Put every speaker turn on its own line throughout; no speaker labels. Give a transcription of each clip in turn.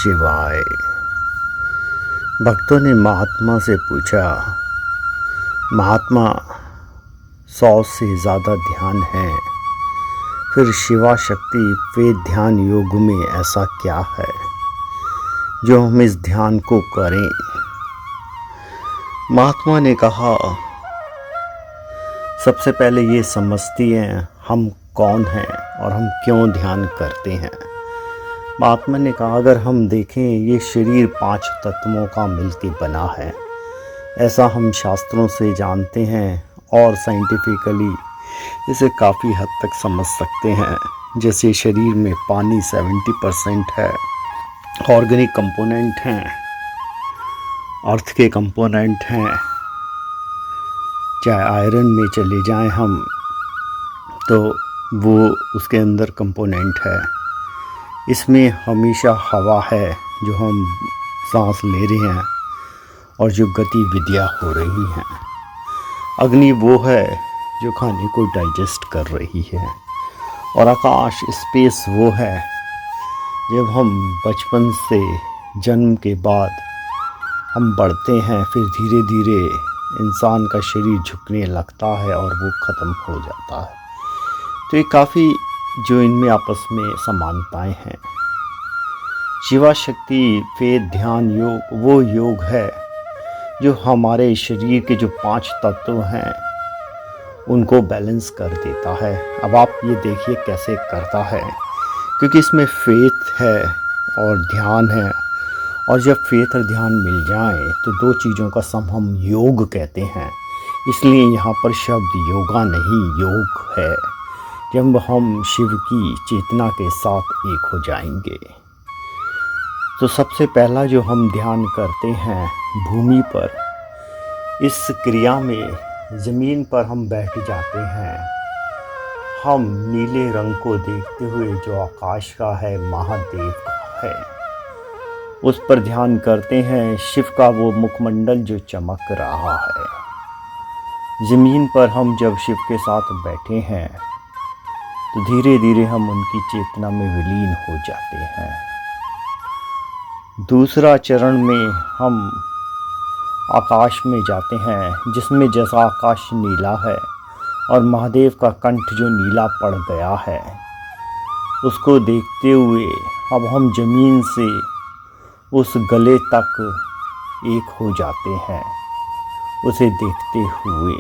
शिवाय। भक्तों ने महात्मा से पूछा, महात्मा 100 से ज़्यादा ध्यान है, फिर शिवा शक्ति वे ध्यान योग में ऐसा क्या है जो हम इस ध्यान को करें। महात्मा ने कहा, सबसे पहले ये समझती हैं हम कौन हैं और हम क्यों ध्यान करते हैं। महात्मा ने कहा, अगर हम देखें ये शरीर 5 तत्वों का मिलकर बना है, ऐसा हम शास्त्रों से जानते हैं और साइंटिफिकली इसे काफ़ी हद तक समझ सकते हैं। जैसे शरीर में पानी 70% है, ऑर्गेनिक कंपोनेंट हैं, अर्थ के कंपोनेंट हैं, चाहे आयरन में चले जाएं हम तो वो उसके अंदर कंपोनेंट है। इसमें हमेशा हवा है जो हम सांस ले रहे हैं और जो गतिविधियाँ हो रही हैं। अग्नि वो है जो खाने को डाइजेस्ट कर रही है और आकाश स्पेस वो है जब हम बचपन से जन्म के बाद हम बढ़ते हैं, फिर धीरे धीरे इंसान का शरीर झुकने लगता है और वो ख़त्म हो जाता है। तो ये काफ़ी जो इनमें आपस में समानताएं हैं। शिवा शक्ति वेद ध्यान योग वो योग है जो हमारे शरीर के जो 5 तत्व हैं उनको बैलेंस कर देता है। अब आप ये देखिए कैसे करता है, क्योंकि इसमें फेथ है और ध्यान है, और जब फेथ और ध्यान मिल जाएं तो 2 चीज़ों का सम हम योग कहते हैं। इसलिए यहाँ पर शब्द योगा नहीं योग है, जब हम शिव की चेतना के साथ एक हो जाएंगे। तो सबसे पहला जो हम ध्यान करते हैं भूमि पर, इस क्रिया में ज़मीन पर हम बैठ जाते हैं। हम नीले रंग को देखते हुए जो आकाश का है, महादेव का है, उस पर ध्यान करते हैं। शिव का वो मुखमंडल जो चमक रहा है। ज़मीन पर हम जब शिव के साथ बैठे हैं तो धीरे धीरे हम उनकी चेतना में विलीन हो जाते हैं। दूसरा चरण में हम आकाश में जाते हैं, जिसमें जैसा आकाश नीला है और महादेव का कंठ जो नीला पड़ गया है, उसको देखते हुए अब हम ज़मीन से उस गले तक एक हो जाते हैं, उसे देखते हुए।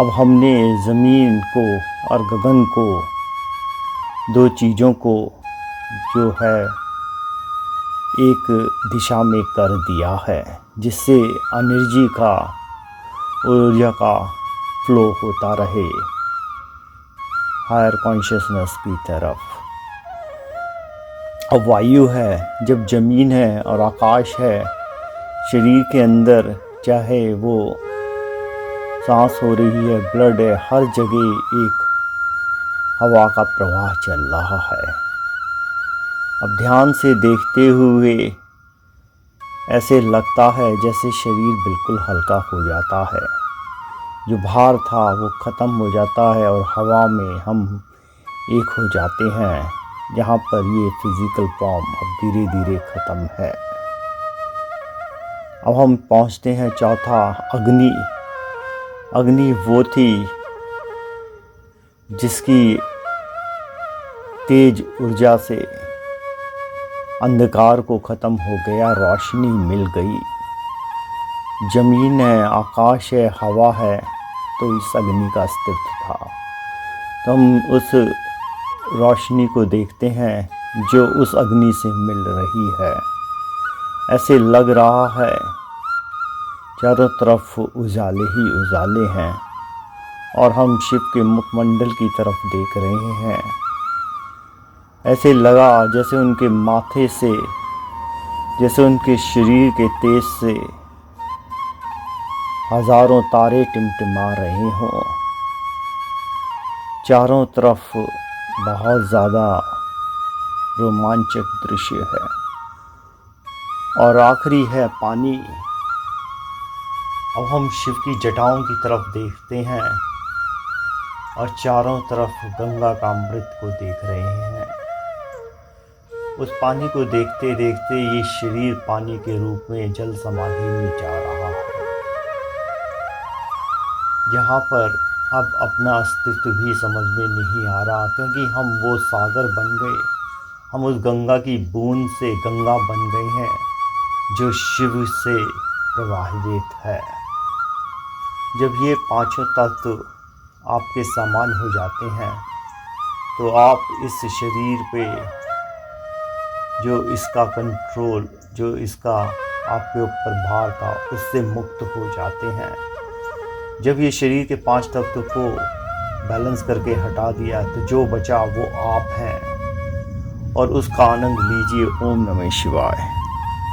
अब हमने ज़मीन को और गगन को, 2 चीज़ों को जो है एक दिशा में कर दिया है, जिससे एनर्जी का, ऊर्जा का फ्लो होता रहे हायर कॉन्शियसनेस की तरफ। अब वायु है, जब ज़मीन है और आकाश है, शरीर के अंदर चाहे वो सांस हो रही है, ब्लड है, हर जगह एक हवा का प्रवाह चल रहा है। अब ध्यान से देखते हुए ऐसे लगता है जैसे शरीर बिल्कुल हल्का हो जाता है, जो भार था वो ख़त्म हो जाता है और हवा में हम एक हो जाते हैं, जहाँ पर ये फिज़िकल फॉर्म अब धीरे धीरे ख़त्म है। अब हम पहुँचते हैं चौथा, अग्नि। अग्नि वो थी जिसकी तेज ऊर्जा से अंधकार को ख़त्म हो गया, रोशनी मिल गई। ज़मीन है, आकाश है, हवा है, तो इस अग्नि का अस्तित्व था। तो हम उस रोशनी को देखते हैं जो उस अग्नि से मिल रही है। ऐसे लग रहा है चारों तरफ उजाले ही उजाले हैं और हम शिव के मुखमंडल की तरफ देख रहे हैं। ऐसे लगा जैसे उनके माथे से, जैसे उनके शरीर के तेज से हज़ारों तारे टिमटिमा रहे हों। चारों तरफ बहुत ज़्यादा रोमांचक दृश्य है। और आखिरी है पानी। अब हम शिव की जटाओं की तरफ देखते हैं और चारों तरफ गंगा का अमृत को देख रहे हैं। उस पानी को देखते देखते ये शरीर पानी के रूप में जल समाधि में जा रहा है, जहाँ पर अब अपना अस्तित्व भी समझ में नहीं आ रहा, क्योंकि हम वो सागर बन गए, हम उस गंगा की बूंद से गंगा बन गए हैं जो शिव से प्रवाहित है। जब ये पांचों तत्व आपके समान हो जाते हैं तो आप इस शरीर पे जो इसका कंट्रोल, जो इसका आपके ऊपर भार था, उससे मुक्त हो जाते हैं। जब ये शरीर के पांच तत्व को बैलेंस करके हटा दिया तो जो बचा वो आप हैं, और उसका आनंद लीजिए। ओम नमः शिवाय।